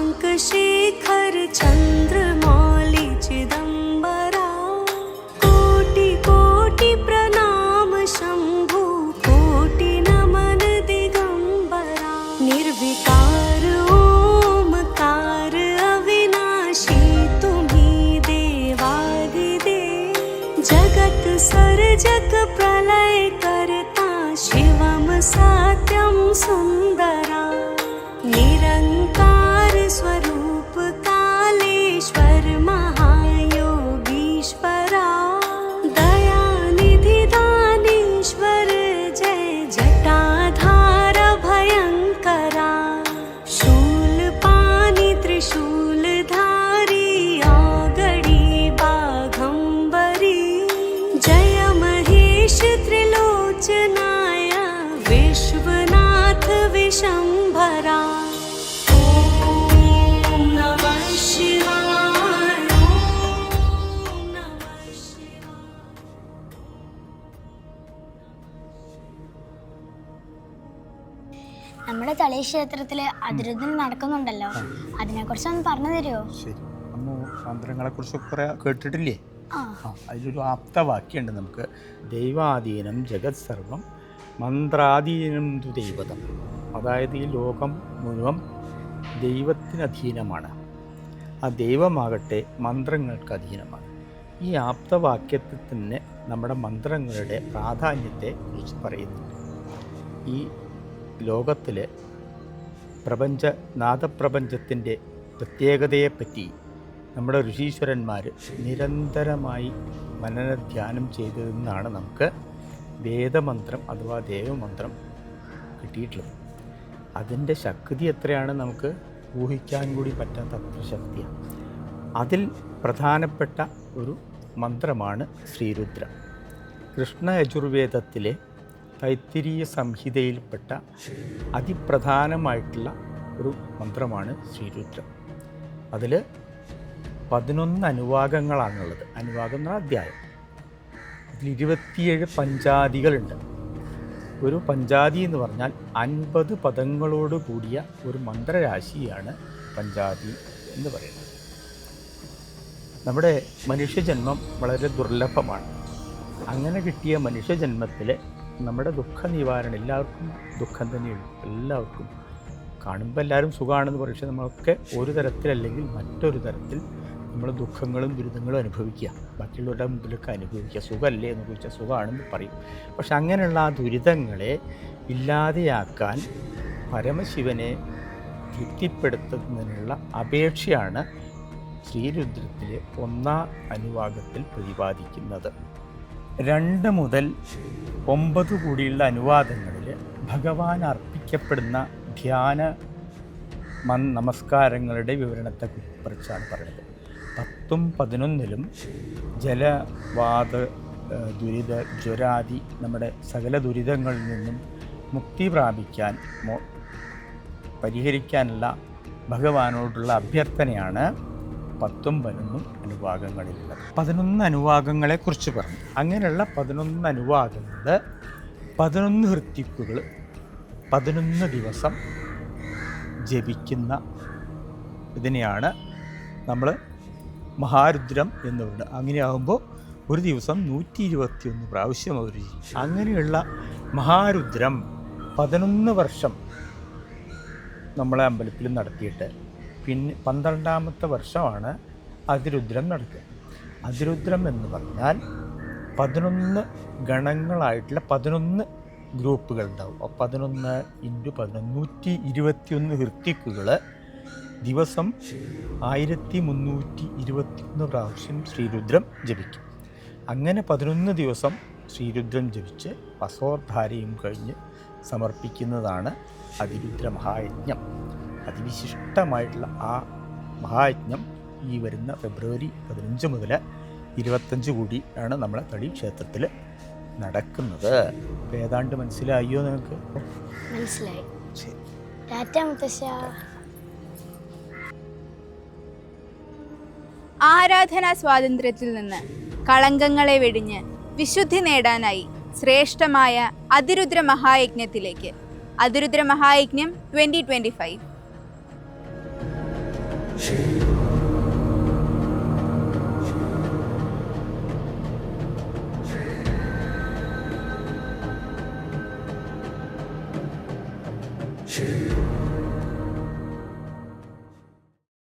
शशाङ्कशेखर चन्द्रमौलि चिदम्बरा कोटि कोटि प्रणाम शम्भु कोटि नमन दिगम्बरा निर्विकार ओमकार अविनाशी तुम्ही देवादिदेव जगत सर्जक प्रलय करता शिवम सत्यम सुंदरा निरंकार स्वरूप कालेश्वर महायोगीश्वरा दयानिधि दानेश्वर जय जटाधार भयंकरा शूलपाणि त्रिशूलधारी औगडी बाघंबरी जय महेश त्रिलोचनाय विश्वनाथ विशंभरा ओम नमः शिवाय ओम नमः शिवाय। നമ്മുടെ തളി ക്ഷേത്രത്തിൽ അതിരുദ്ധം നടക്കുന്നുണ്ടല്ലോ, അതിനെക്കുറിച്ച് ഒന്ന് പറഞ്ഞു തരുമോ? ശരി, അമ്മ മന്ത്രങ്ങളെക്കുറിച്ച് കുറേ കേട്ടിട്ടില്ലേ? അതിലൊരു ആപ്തവാക്യമുണ്ട് നമുക്ക്. ദൈവാധീനം ജഗത് സർവം മന്ത്രാധീനം തു ദൈവതം. അതായത് ഈ ലോകം മുഴുവൻ ദൈവത്തിനധീനമാണ്, ആ ദൈവമാകട്ടെ മന്ത്രങ്ങൾക്ക് അധീനമാണ്. ഈ ആപ്തവാക്യത്തിൽ തന്നെ നമ്മുടെ മന്ത്രങ്ങളുടെ പ്രാധാന്യത്തെ കുറിച്ച് പറയുന്നുണ്ട്. ഈ ലോകത്തിലെ നാദപ്രപഞ്ചത്തിൻ്റെ പ്രത്യേകതയെപ്പറ്റി നമ്മുടെ ഋഷീശ്വരന്മാർ നിരന്തരമായി മനനധ്യാനം ചെയ്തതെന്നാണ് നമുക്ക് വേദമന്ത്രം അഥവാ ദേവമന്ത്രം കിട്ടിയിട്ടുള്ളത്. അതിൻ്റെ ശക്തി എത്രയാണ് നമുക്ക് ഊഹിക്കാൻ കൂടി പറ്റാത്ത അത്ര ശക്തിയാണ്. അതിൽ പ്രധാനപ്പെട്ട ഒരു മന്ത്രമാണ് ശ്രീരുദ്രം. കൃഷ്ണ യജുർവേദത്തിലെ തൈത്തിരീയ സംഹിതയിൽപ്പെട്ട അതിപ്രധാനമായിട്ടുള്ള ഒരു മന്ത്രമാണ് ശ്രീരുദ്രം. അതിൽ 11 അനുവാകങ്ങളാണുള്ളത്. അനുവാകം എന്ന അധ്യായം. അതിൽ 27 പഞ്ചാദികളുണ്ട്. ഒരു പഞ്ചാദി എന്ന് പറഞ്ഞാൽ 50 പദങ്ങളോട് കൂടിയ ഒരു മന്ത്രരാശിയാണ് പഞ്ചാദി എന്ന് പറയുന്നത്. നമ്മുടെ മനുഷ്യജന്മം വളരെ ദുർലഭമാണ്. അങ്ങനെ കിട്ടിയ മനുഷ്യജന്മത്തിൽ നമ്മുടെ ദുഃഖ നിവാരണം, എല്ലാവർക്കും ദുഃഖം തന്നെയുള്ളൂ. എല്ലാവർക്കും കാണുമ്പോൾ എല്ലാവരും സുഖമാണെന്ന് പറയും. പക്ഷേ നമ്മളൊക്കെ ഒരു തരത്തിലല്ലെങ്കിൽ മറ്റൊരു തരത്തിൽ നമ്മൾ ദുഃഖങ്ങളും ദുരിതങ്ങളും അനുഭവിക്കുക. ബാക്കിയുള്ളവരുടെ മുമ്പിലൊക്കെ അനുഭവിക്കുക. സുഖമല്ലേ എന്ന് ചോദിച്ചാൽ സുഖമാണെന്ന് പറയും. പക്ഷെ അങ്ങനെയുള്ള ആ ദുരിതങ്ങളെ ഇല്ലാതെയാക്കാൻ പരമശിവനെ തൃപ്തിപ്പെടുത്തുന്നതിനുള്ള അപേക്ഷയാണ് ശ്രീരുദ്രത്തിലെ 1-ാം അനുവാകത്തിൽ പ്രതിപാദിക്കുന്നത്. 2 മുതൽ 9 കൂടിയുള്ള അനുവാദങ്ങളിൽ ഭഗവാൻ അർപ്പിക്കപ്പെടുന്ന ധ്യാന നമസ്കാരങ്ങളുടെ വിവരണത്തെക്കുറിച്ചാണ് പറയുന്നത്. 10ഉം 11ലും ജലവാത ദുരിത ജ്വരാദി നമ്മുടെ സകല ദുരിതങ്ങളിൽ നിന്നും മുക്തി പ്രാപിക്കാൻ പരിഹരിക്കാനുള്ള ഭഗവാനോടുള്ള അഭ്യർത്ഥനയാണ് 10ഉം 11ഉം അനുവാദങ്ങളിലുള്ളത്. 11 അനുവാദങ്ങളെക്കുറിച്ച് പറഞ്ഞു. അങ്ങനെയുള്ള 11 അനുവാദങ്ങൾ 11 ഹൃത്വിക്കുകൾ 11 ദിവസം ജപിക്കുന്ന ഇതിനെയാണ് നമ്മൾ മഹാരുദ്രം എന്ന് പറയുന്നത്. അങ്ങനെയാകുമ്പോൾ ഒരു ദിവസം 121 പ്രാവശ്യം അവർ ചെയ്യും. അങ്ങനെയുള്ള മഹാരുദ്രം 11 വർഷം നമ്മളെ അമ്പലത്തിൽ നടത്തിയിട്ട് പിന്നെ 12ാമത്തെ വർഷമാണ് അതിരുദ്രം നടക്കുക. അതിരുദ്രം എന്ന് പറഞ്ഞാൽ 11 ഗണങ്ങളായിട്ടുള്ള 11 ഗ്രൂപ്പുകൾ ഉണ്ടാവും. 11 × 11 121 ഹൃത്വിക്കുകൾ ദിവസം 1321 പ്രാവശ്യം ശ്രീരുദ്രം ജപിക്കും. അങ്ങനെ 11 ദിവസം ശ്രീരുദ്രം ജപിച്ച് വസോദ്ധാരയും കഴിഞ്ഞ് സമർപ്പിക്കുന്നതാണ് അതിരുദ്ര മഹായജ്ഞം. അതിവിശിഷ്ടമായിട്ടുള്ള ആ മഹായജ്ഞം ഈ വരുന്ന ഫെബ്രുവരി 15 മുതൽ 25 കൂടി ആണ് നമ്മളെ തളി ക്ഷേത്രത്തിൽ നടക്കുന്നത്. ഏതാണ്ട് മനസ്സിലായോ നിങ്ങൾക്ക്? മനസ്സിലായി. ടാറ്റ മുത്തശ്ശ. ആരാധനാ സ്വാതന്ത്ര്യത്തിൽ നിന്ന് കളങ്കങ്ങളെ വെടിഞ്ഞ് വിശുദ്ധി നേടാനായി ശ്രേഷ്ഠമായ അതിരുദ്ര മഹായജ്ഞത്തിലേക്ക്. അതിരുദ്ര മഹായജ്ഞം 2025. She